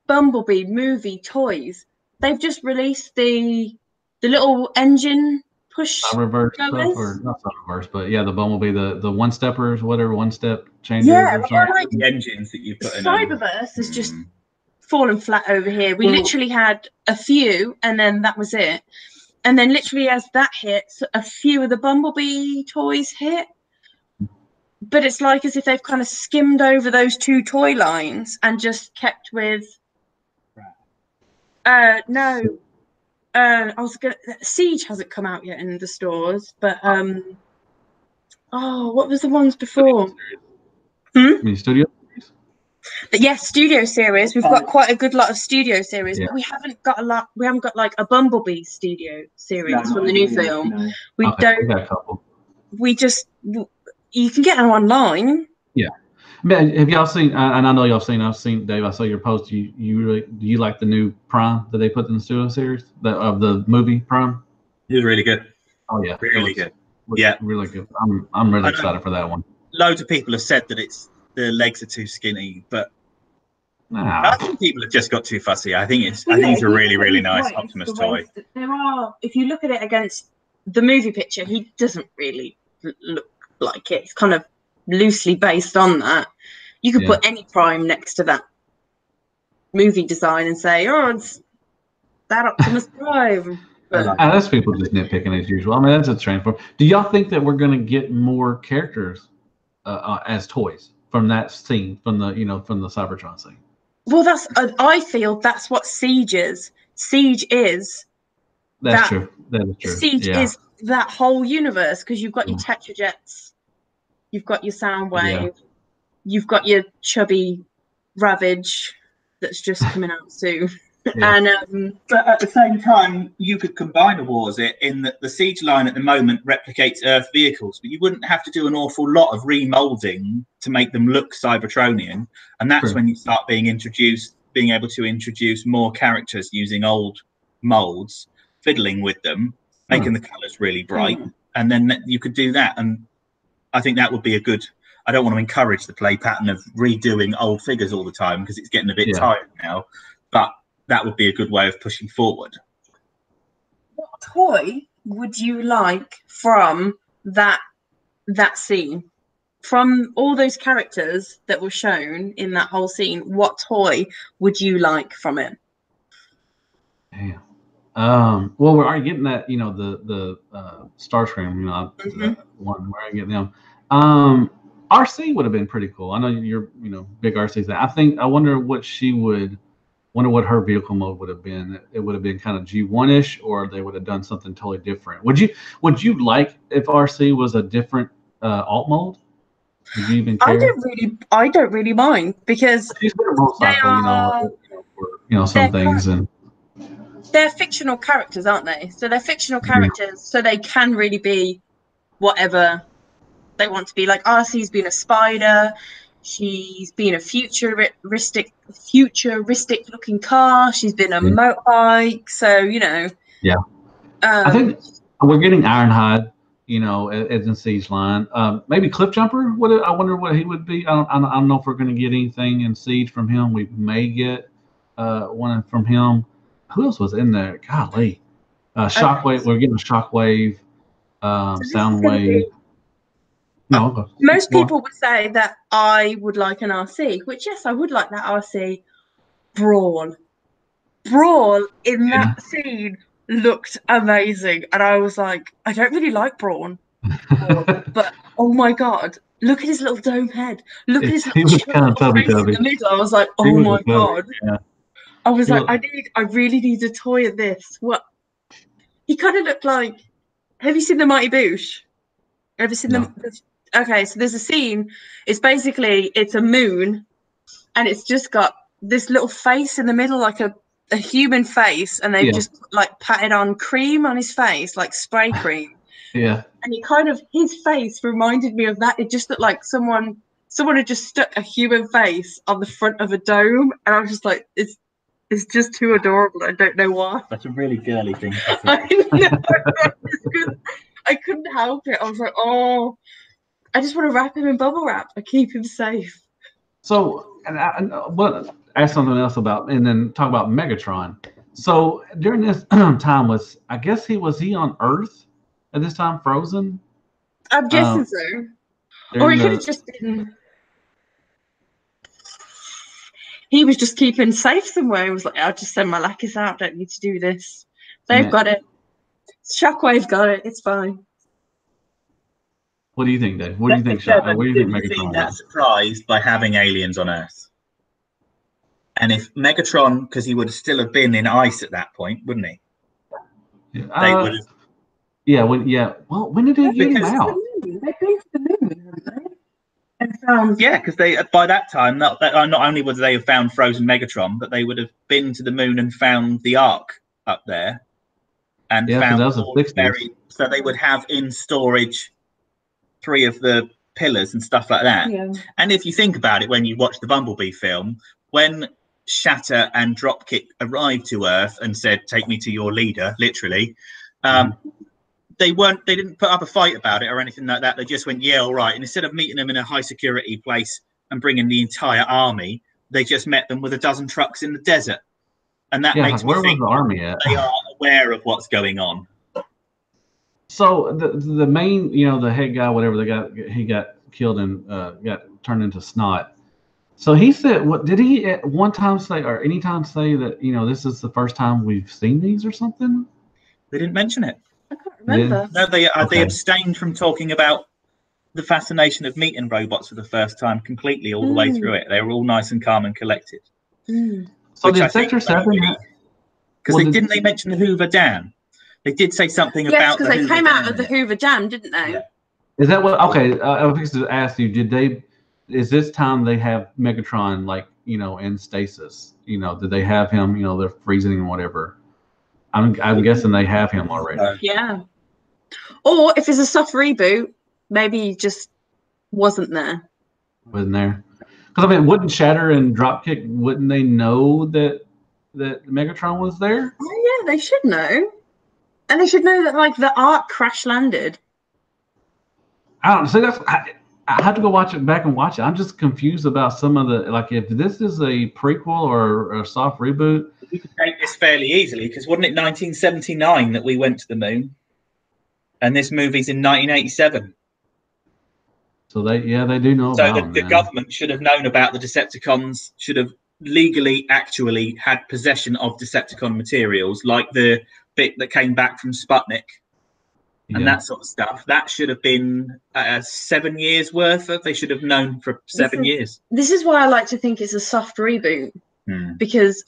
Bumblebee movie toys. They've just released the little engine push reverse stuff, or not reverse, but the Bumblebee, the one steppers, whatever, one step changes. Like the engines that you put in. Cyberverse is just fallen flat over here. We literally had a few, and then that was it. And then literally as that hits, a few of the Bumblebee toys hit. But it's like as if they've kind of skimmed over those 2 toy lines and just kept with. No. Siege hasn't come out yet in the stores, but what was the ones before? Studio series? Yes, studio series. We've got quite a good lot of studio series, but we haven't got a lot. We haven't got like a Bumblebee studio series from the new film. No. We got a couple. You can get them online. Yeah. Have y'all seen? And I know y'all seen. I've seen, Dave. I saw your post. Do you like the new Prime that they put in the studio series of the movie Prime? It was really good. Oh yeah, really good. Really good. I'm really excited for that one. Loads of people have said that the legs are too skinny, but I think people have just got too fussy. I think it's a really, really nice Optimus toy. There are, if you look at it against the movie picture, he doesn't really look like it. It's kind of loosely based on that. You could put any Prime next to that movie design and say, it's that Optimus Prime. That's people just nitpicking as usual. I mean, that's a transform. Do y'all think that we're going to get more characters as toys from that scene, from the Cybertron scene? Well, I feel that's what Siege is. Siege is. That's true. That is true. Siege is that whole universe, because you've got your Tetrajets, you've got your Soundwave, you've got your chubby Ravage that's just coming out soon. And but at the same time, you could combine awards in that the Siege line at the moment replicates Earth vehicles, but you wouldn't have to do an awful lot of remolding to make them look Cybertronian, and that's when you start being able to introduce more characters using old molds. fiddling with them, making the colours really bright, and then you could do that. And I think that would be a good. I don't want to encourage the play pattern of redoing old figures all the time because it's getting a bit tired now, but that would be a good way of pushing forward. What toy would you like from that scene? From all those characters that were shown in that whole scene, what toy would you like from it? Yeah. Well, we're already getting that, you know, the Starscream, you know, the one where I get them. RC would have been pretty cool. I know you're, you know, big RC fan. I wonder what what her vehicle mode would have been. It would have been kind of G1-ish, or they would have done something totally different. Would you like if RC was a different alt mode? Would you even care? I don't really mind, because she's been a motorcycle, you know, some things, and they're fictional characters, aren't they? So they're fictional characters, so they can really be whatever they want to be. Like RC's been a spider, she's been a futuristic looking car, she's been a motorbike, so you know. Yeah. I think we're getting Ironhide, you know, as in Siege line. Maybe Cliffjumper. I wonder what he would be. I don't know if we're going to get anything in Siege from him. We may get one from him. Who else was in there? Golly, Shockwave. We're getting a Shockwave, Soundwave. No, most people would say that I would like an RC, which yes, I would like that RC. Brawl in that scene looked amazing, and I was like, I don't really like Brawn, but oh my god, look at his little dome head, look at his little kind of tubby in the middle. I was like, oh my god. I was like, I really need a toy of this. What he kind of looked like. Have you seen the Mighty Boosh? Have you seen them? Okay, so there's a scene. It's a moon, and it's just got this little face in the middle, like a human face, and they've just like patted on cream on his face, like spray cream. And his face reminded me of that. It just looked like someone had just stuck a human face on the front of a dome, and I was just like, it's just too adorable. I don't know why. That's a really girly thing. I know. I couldn't help it. I was like, oh, I just want to wrap him in bubble wrap. I keep him safe. So, but ask something else about, and then talk about Megatron. So during this time was he on Earth at this time, frozen? I'm guessing so. Or he could have just been. He was just keeping safe somewhere. He was like, I'll just send my lackeys out. Don't need to do this. They've got it. Shockwave got it. It's fine. What do you think, Dave? What do you think, Megatron? That surprised by having aliens on Earth. And if Megatron, because he would still have been in ice at that point, wouldn't he? They would have. Yeah. Well, when did they get him out? They've been to the moon, haven't they? And found. Yeah, because they by that time, not only would they have found frozen Megatron, but they would have been to the moon and found the Ark up there, and found buried. So they would have in storage 3 of the pillars and stuff like that. Yeah. And if you think about it, when you watch the Bumblebee film, when Shatter and Dropkick arrived to Earth and said, "Take me to your leader," literally, they didn't put up a fight about it or anything like that. They just went, "Yeah, all right." And instead of meeting them in a high security place and bringing the entire army, they just met them with a dozen trucks in the desert. And that makes me think the army at? They are aware of what's going on. So the main, the head guy, whatever he got killed and got turned into snot. So he said, what did he at one time say, or any time say that, this is the first time we've seen these or something? They didn't mention it. I can't remember. No, they abstained from talking about the fascination of meeting robots for the first time completely all the way through it. They were all nice and calm and collected. So did Sector 7? Because they mention the Hoover Dam. They did say something about because they came out of the Hoover Dam, didn't they? Yeah. Is that what? Okay, I was going to ask you. Is this time they have Megatron in stasis? Did they have him? They're freezing and whatever. I'm guessing they have him already. Yeah. Or if it's a soft reboot, maybe he just wasn't there. Wasn't there? Because wouldn't Shatter and Dropkick, wouldn't they know that Megatron was there? Oh yeah, they should know. And they should know that, like, the Ark crash landed. I don't see. I have to go watch it back and watch it. I'm just confused about some of the, like, if this is a prequel or a soft reboot. We could take this fairly easily because wasn't it 1979 that we went to the moon, and this movie's in 1987. So they do know so about the government should have known about the Decepticons, should have legally actually had possession of Decepticon materials, like the bit that came back from Sputnik and that sort of stuff. That should have been 7 years worth of. They should have known for 7 years. This is why I like to think it's a soft reboot, because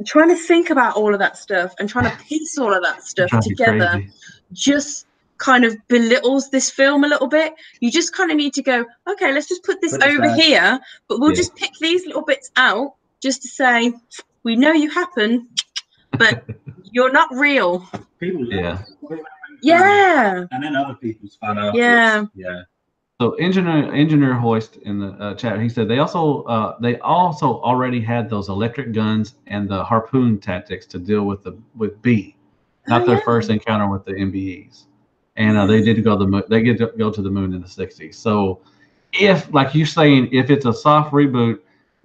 trying to think about all of that stuff and trying to piece all of that stuff together just kind of belittles this film a little bit. You just kind of need to go, okay, let's just put this over here, but we'll just pick these little bits out just to say, we know you happen, but you're not real. People yeah. And then other people's fun afterwards. Yeah. So engineer Hoist in the chat, he said they also already had those electric guns and the harpoon tactics to deal with B, not their first encounter with the MBEs. And they did go to the moon. They get to go to the moon in the 60s. So, if, like you're saying, if it's a soft reboot,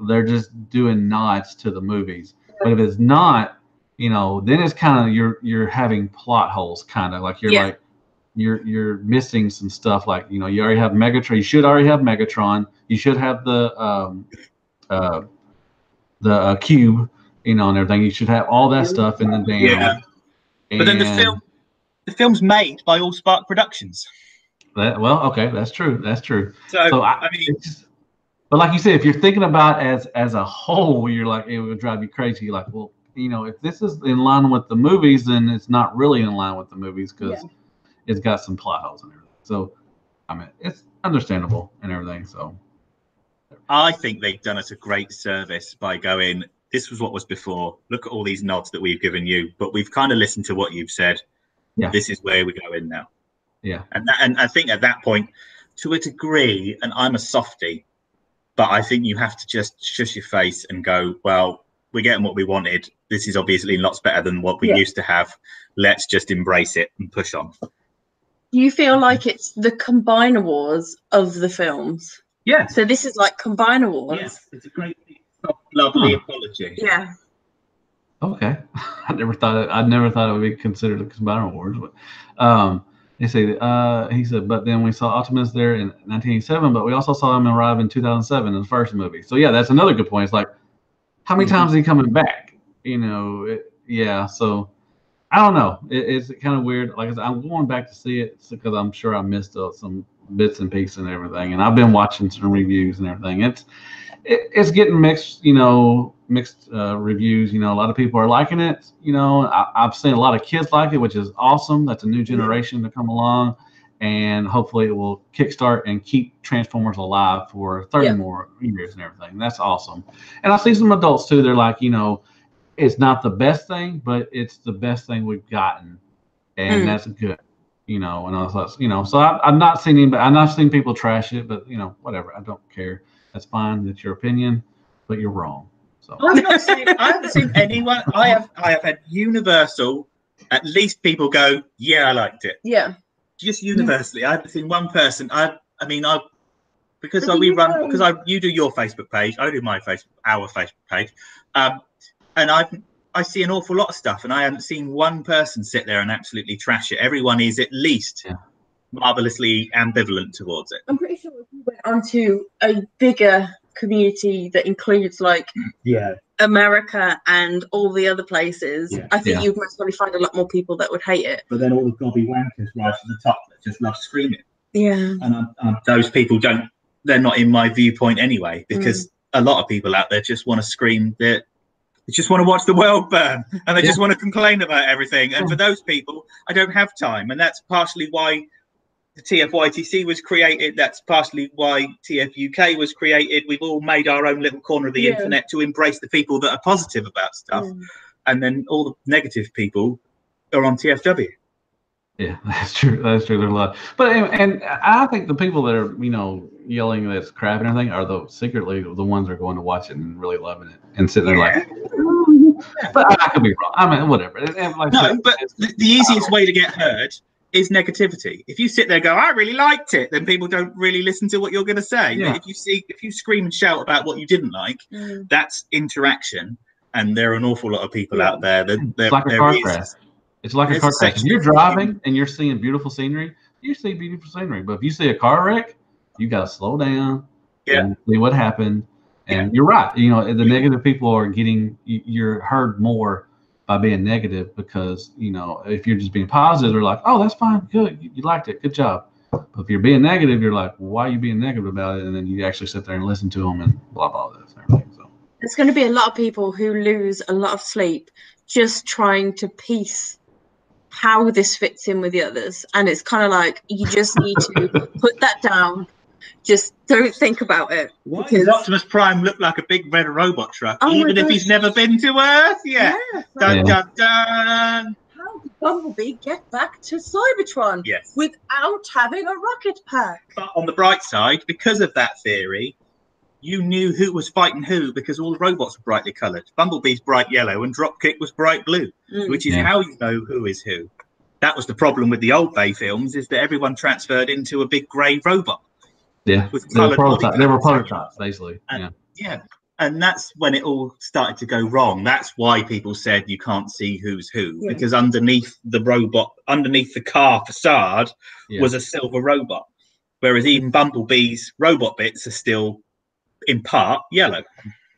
they're just doing nods to the movies. But if it's not, then it's kind of you're having plot holes, kind of like you're missing some stuff. Like you already have Megatron. You should already have Megatron. You should have the cube, and everything. You should have all that stuff in the dam. Yeah. But then the film's made by Allspark Productions. Okay, that's true. That's true. So I mean, but like you said, if you're thinking about as a whole, you're like, it would drive you crazy. You're like, well, if this is in line with the movies, then it's not really in line with the movies because it's got some plot holes and everything. So, I mean, it's understandable and everything. So, I think they've done us a great service by going, this was what was before. Look at all these nods that we've given you, but we've kind of listened to what you've said. Yeah. This is where we go in now. Yeah. And I think at that point, to a degree, and I'm a softie, but I think you have to just shush your face and go, well, we're getting what we wanted. This is obviously lots better than what we used to have. Let's just embrace it and push on. Do you feel like it's the Combiner Wars of the films? Yeah. So this is like Combiner Wars? Yes. It's a great, lovely apology. Yeah. Okay, I never thought it would be considered a Combiner Wars, but he said, but then we saw Optimus there in 1987, but we also saw him arrive in 2007 in the first movie. So yeah, that's another good point. It's like, how many times is he coming back? So I don't know. It's kind of weird. Like I said, I'm going back to see it because I'm sure I missed some bits and pieces and everything, and I've been watching some reviews and everything. It's getting mixed, reviews. A lot of people are liking it. I've seen a lot of kids like it, which is awesome. That's a new generation to come along, and hopefully it will kickstart and keep Transformers alive for 30 more years and everything. That's awesome. And I see some adults too. They're like, it's not the best thing, but it's the best thing we've gotten, and that's good. And I was like, so I've not seen anybody. I've not seen people trash it, but whatever. I don't care. That's fine. That's your opinion, but you're wrong. So I haven't seen anyone. I have had universal. At least people go, yeah, I liked it. Yeah. Just universally. I haven't seen one person. You do your Facebook page, I do our Facebook page, and I see an awful lot of stuff, and I haven't seen one person sit there and absolutely trash it. Everyone is at least marvelously ambivalent towards it. I'm pretty sure if we went onto a bigger community that includes America and all the other places, I think you'd most probably find a lot more people that would hate it. But then all the gobby wankers right to the top that just love screaming. Yeah. And those people they're not in my viewpoint anyway, because a lot of people out there just want to scream that. They just want to watch the world burn, and they just want to complain about everything. And for those people, I don't have time, and that's partially why the TFYTC was created. That's partially why TFUK was created. We've all made our own little corner of the internet to embrace the people that are positive about stuff, and then all the negative people are on TFW. Yeah, that's true. That's true. There's a lot, but and I think the people that are yelling that's crap and everything are secretly the ones that are going to watch it and really loving it and sitting there like, But I could be wrong. I mean, whatever. Like no, but the easiest way to get heard is negativity. If you sit there and go, I really liked it, then people don't really listen to what you're going to say. Yeah. But if you scream and shout about what you didn't like, that's interaction. And there are an awful lot of people out there that it's like a car crash. It's like a car crash. If you're driving and you're seeing beautiful scenery, you see beautiful scenery. But if you see a car wreck, you got to slow down and see what happened. And you're right. You know, the negative people are you're heard more by being negative because, you know, if you're just being positive, they're like, oh, that's fine. Good. You liked it. Good job. But if you're being negative, you're like, well, why are you being negative about it? And then you actually sit there and listen to them and blah, blah, this and everything. So there's going to be a lot of people who lose a lot of sleep just trying to piece how this fits in with the others. And it's kind of like, you just need to put that down. Just don't think about it. Why does Optimus Prime look like a big red robot truck, even if he's never been to Earth yet? Dun, dun, dun. How did Bumblebee get back to Cybertron without having a rocket pack? But on the bright side, because of that theory, you knew who was fighting who because all the robots were brightly coloured. Bumblebee's bright yellow and Dropkick was bright blue, which is how you know who is who. That was the problem with the old Bay films, is that everyone transferred into a big grey robot. Yeah, they were prototypes, basically. And that's when it all started to go wrong. That's why people said you can't see who's who, because underneath the robot, underneath the car facade, was a silver robot, whereas even Bumblebee's robot bits are still, in part, yellow.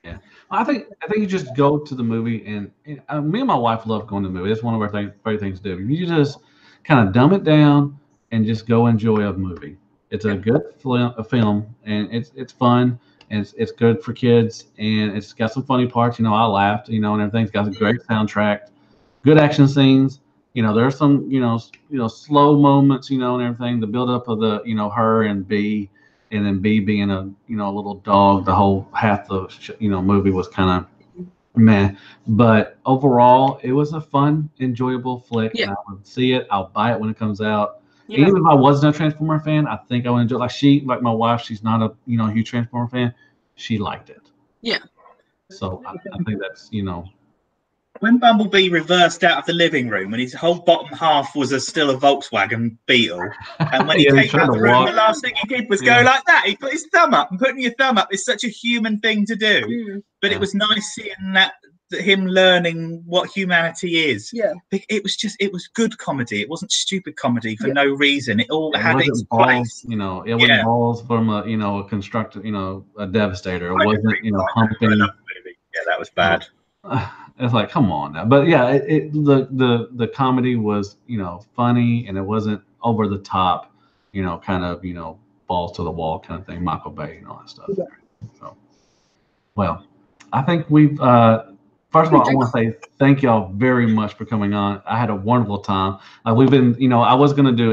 Yeah, I think you just go to the movie, and me and my wife love going to the movie. It's one of our favorite things to do. You just kind of dumb it down and just go enjoy a movie. It's a good film, and it's fun, and it's good for kids, and it's got some funny parts. You know, I laughed, you know, and everything's got a great soundtrack, good action scenes. You know, there's some, you know, slow moments, you know, and everything. The build up of the, you know, her and B, and then B being a, you know, a little dog. The whole half the, you know, movie was kind of meh, but overall, it was a fun, enjoyable flick. And I would see it. I'll buy it when it comes out. Yeah. Even if I wasn't a Transformer fan, I think I would enjoy it. Like my wife, she's not a, you know, huge Transformer fan. She liked it. Yeah. So I think that's, you know. When Bumblebee reversed out of the living room and his whole bottom half was still a Volkswagen Beetle, and when he came out of the room, the last thing he did was go like that. He put his thumb up, and putting your thumb up is such a human thing to do. But it was nice seeing that him learning what humanity is. Yeah, it was good comedy. It wasn't stupid comedy for no reason. It all had its place. You know, it wasn't balls from a, you know, a constructed, you know, a Devastator. It wasn't, you know, humping. Yeah, that was bad. It's like, come on now. But yeah, the comedy was, you know, funny, and it wasn't over the top, you know, kind of, you know, balls to the wall kind of thing, Michael Bay and all that stuff. Yeah. So, well, I think we've first of all, I want to say thank y'all very much for coming on. I had a wonderful time. We've been, you know, I was going to do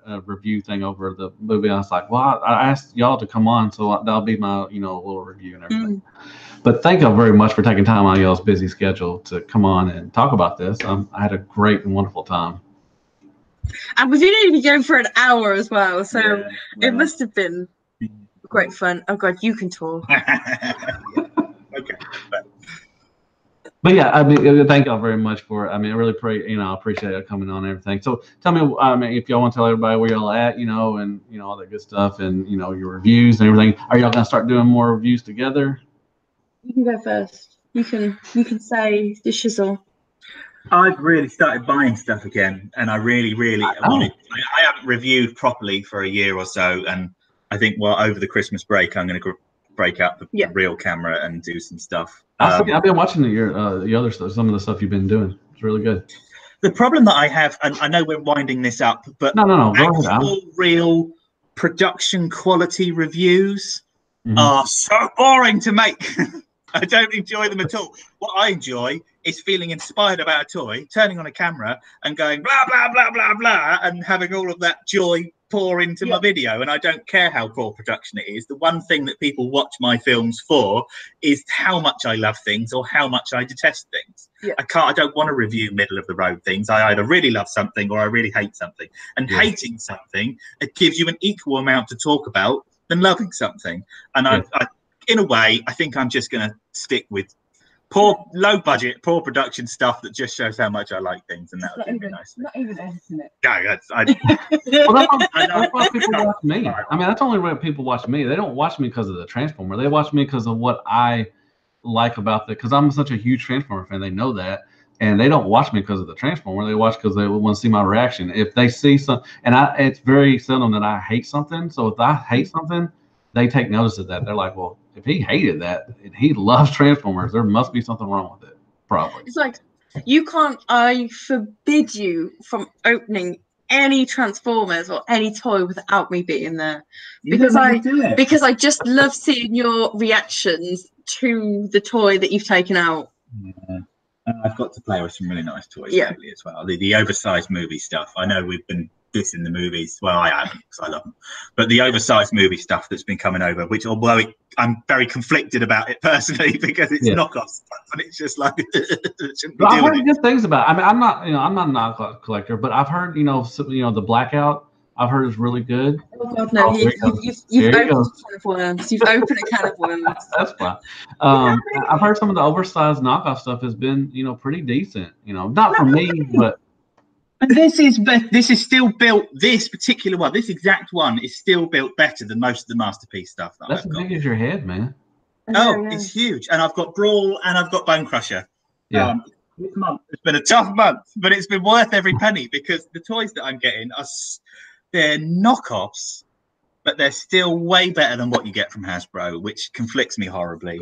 a review thing over the movie. I was like, well, I asked y'all to come on, so that'll be my, you know, little review and everything. But thank y'all very much for taking time out of y'all's busy schedule to come on and talk about this. I had a great and wonderful time. And we didn't even go for an hour as well, so it must have been great fun. Oh God, you can talk. Okay. But yeah, I mean, thank y'all very much for it. I mean, I really I appreciate it coming on and everything. So tell me, I mean, if y'all want to tell everybody where y'all at, you know, and, you know, all that good stuff, and, you know, your reviews and everything. Are y'all going to start doing more reviews together? You can go first. You can say the shizzle. I've really started buying stuff again, and I really want it. I haven't reviewed properly for a year or so, and I think, well, over the Christmas break, I'm going to break out the real camera and do some stuff. I've been watching the other stuff, some of the stuff you've been doing. It's really good. The problem that I have, and I know we're winding this up, but no, actual real production quality reviews are so boring to make. I don't enjoy them at all. What I enjoy is feeling inspired about a toy, turning on a camera and going blah, blah, blah, blah, blah, and having all of that joy pour into my video. And I don't care how poor production it is. The one thing that people watch my films for is how much I love things or how much I detest things. Yeah. I don't want to review middle of the road things. I either really love something or I really hate something. And hating something, it gives you an equal amount to talk about than loving something. And I in a way, I think I'm just going to stick with low budget, poor production stuff that just shows how much I like things, and that would be nice. Not even editing it. Yeah, that's why people watch me. I mean, that's only why people watch me. They don't watch me because of the Transformer. They watch me because of what I like about the. Because I'm such a huge Transformer fan. They know that, and they don't watch me because of the Transformer. They watch because they want to see my reaction. If they see some, and it's very seldom that I hate something. So if I hate something, they take notice of that. They're like, well, if he hated that and he loves Transformers, there must be something wrong with it. Probably. It's like, you can't, I forbid you from opening any Transformers or any toy without me being there. Because I just love seeing your reactions to the toy that you've taken out. Yeah. I've got to play with some really nice toys lately as well. The oversized movie stuff. I know we've been dissing the movies. Well, I haven't because I love them. But the oversized movie stuff that's been coming over, which although I'm very conflicted about it personally because it's knockoff stuff, and it's just like I've heard good things about it. I mean, I'm not a knockoff collector, but I've heard the Blackout. I've heard is really good. Oh God, no! You've opened a can of worms. You've opened a can of worms. That's fine. I've heard some of the oversized knockoff stuff has been, pretty decent. Not for me, but. And this is still built. This particular one, this exact one, is still built better than most of the Masterpiece stuff. That's as big as your head, man. Oh, it's huge. And I've got Brawl and I've got Bone Crusher. Yeah. This month it's been a tough month, but it's been worth every penny because the toys that I'm getting they're knockoffs, but they're still way better than what you get from Hasbro, which conflicts me horribly.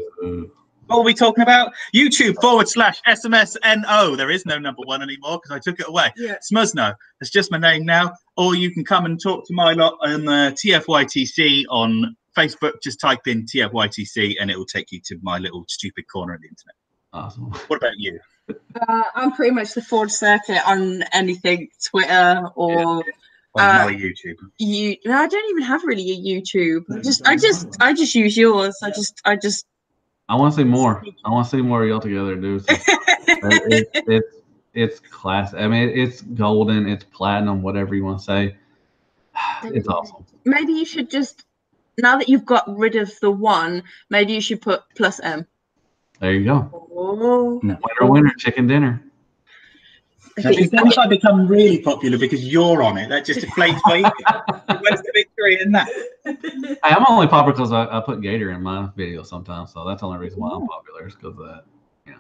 What are we talking about? YouTube/SMSNO. There is no number 1 anymore because I took it away. Yeah. Smuzno. That's just my name now. Or you can come and talk to my lot on TFYTC on Facebook. Just type in TFYTC and it will take you to my little stupid corner of the internet. Awesome. What about you? I'm pretty much the Ford circuit on anything Twitter or YouTube. No, I don't even have really a YouTube. I just use yours. I want to see more. I want to see more of y'all together, dude. So it's class. I mean, it's golden. It's platinum. Whatever you want to say. It's awesome. Maybe you should just, now that you've got rid of the 1, maybe you should put +M. There you go. Oh. Winner, chicken dinner. Once I become really popular because you're on it, that just deflates my ego. Where's the victory in that? I'm only popular because I put Gator in my video sometimes, so that's the only reason why I'm popular is because of that.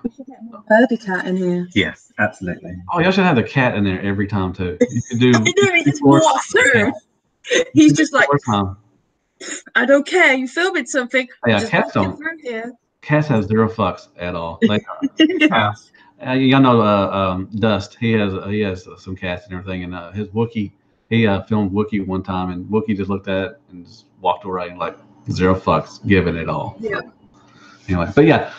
We should get more Herbie Cat in here. Yes, absolutely. Oh, y'all should have the cat in there every time too. You could do. He's just like, I don't care. You filming something? Yeah, cats don't. Cats have 0 fucks at all. Y'all know Dust. He has some cats and everything, and his Wookiee. He filmed Wookiee one time, and Wookiee just looked at it and just walked away and 0 fucks, given it all. Yeah. So, anyway, but yeah,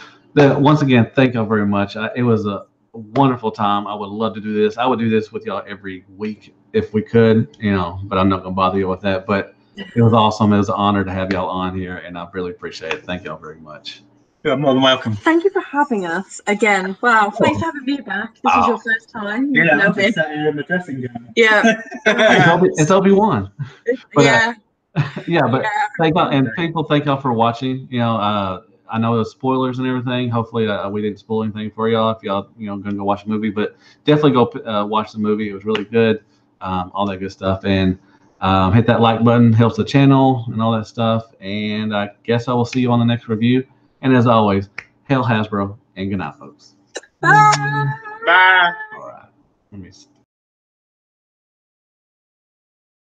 once again, thank y'all very much. It was a wonderful time. I would love to do this. I would do this with y'all every week if we could, but I'm not gonna bother you with that. But it was awesome. It was an honor to have y'all on here, and I really appreciate it. Thank y'all very much. You're more than welcome. Thank you for having us again. Wow, thanks for having me back. This is your first time. Yeah, I'm just sat here in the dressing gown. Yeah. It's Obi-Wan. Yeah. But thank y'all, and people, thank y'all for watching. I know the spoilers and everything. Hopefully, we didn't spoil anything for y'all. If y'all, gonna go watch the movie, but definitely go watch the movie. It was really good. All that good stuff, and hit that like button, helps the channel and all that stuff. And I guess I will see you on the next review. And as always, hail Hasbro and good night, folks. Bye. Bye. All right. Let me